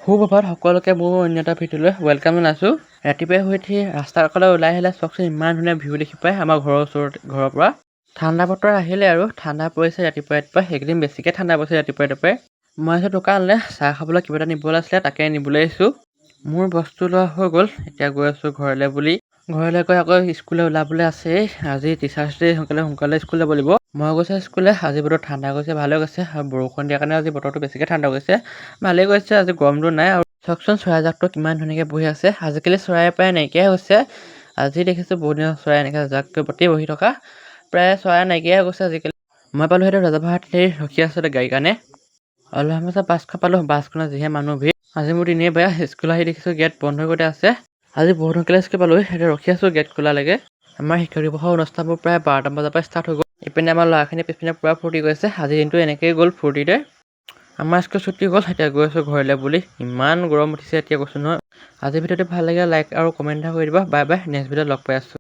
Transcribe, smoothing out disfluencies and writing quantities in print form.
সুপ্ৰভাত সকলোকে মোৰ অন্য এটা ভিডিঅ'লৈ ৱেলকাম জনাইছোঁ। ৰাতিপুৱাই শুই উঠি ৰাস্তাৰ কাষলৈ ওলাই আহিলে চাওকচোন ইমান ধুনীয়া ভিউ দেখি পায় আমাৰ ঘৰৰ পৰা। ঠাণ্ডা বতৰ আহিলে আৰু ঠাণ্ডা পৰিছে ৰাতিপুৱাই সেইকেইদিন বেছিকৈ ঠাণ্ডা পৰিছে ৰাতিপুৱাই। মই আহিছোঁ দোকানলৈ চাহ খাবলৈ কিবা এটা নিবলৈ আছিলে তাকে নিবলৈ আহিছোঁ। মোৰ বস্তু লোৱা হৈ গ'ল, এতিয়া গৈ আছোঁ ঘৰলৈ বুলি। ঘৰলৈ গৈ আকৌ স্কুললৈ ওলাবলৈ আছেই। আজি টিচাৰ্ছ ডে, সোনকালে স্কুল যাব লাগিব। মই গৈছোঁ স্কুললৈ। আজি বতৰ ঠাণ্ডা গৈছে, ভালে গৈছে আৰু বৰষুণ দিয়াৰ কাৰণে আজি বতৰটো বেছিকৈ ঠাণ্ডা গৈছে, ভালেই গৈছে। আজি গৰমটো নাই আৰু চাওকচোন চৰাইজাকটো কিমান ধুনীয়াকৈ বহি আছে। আজিকালি চৰাই প্ৰায় নাইকিয়াই হৈছে। আজি দেখিছোঁ বহুত দিনৰ চৰাই এনেকৈ জাককৈ পাতি বহি থকা, প্ৰায় চৰাই নাইকিয়াই গৈছে আজিকালি। মই পালোঁ সেইটো ৰাজাভাত ৰখি আছোঁ গাড়ীৰ কাৰণে। অলপ সময় পাছত বাছখন পালোঁ। বাছখনত যিহে মানুহ ভিৰ। আজি মোৰ দিনেই বেয়া, স্কুল আহি দেখিছোঁ গেট বন্ধ কৰি আছে। আজি বহুত সোনকালে স্কুল পালোঁ, সেইটো ৰখি আছোঁ গেট খোলালৈকে। আমাৰ শিক্ষক দিৱসৰ অনুষ্ঠানবোৰ প্ৰায় 12টা বজাৰ পৰা ষ্টাৰ্ট হৈ গ'ল। ইপিনে আমাৰ ল'ৰাখিনি পিছপিনে পূৰা ফূৰ্তি কৰিছে। আজিৰ দিনটো এনেকৈয়ে গ'ল ফূৰ্তিতে। আমাৰ স্কুল ছুটি হ'ল, এতিয়া গৈ আছোঁ ঘৰলৈ বুলি। ইমান গৰম উঠিছে এতিয়া কৈছোঁ নহয়। আজিৰ ভিডিঅ'টো ভাল লাগিলে লাইক আৰু কমেণ্ট এটা কৰি দিবা। বাই বাই, নেক্সট ভিডিঅ'ত লগ পাই আছোঁ।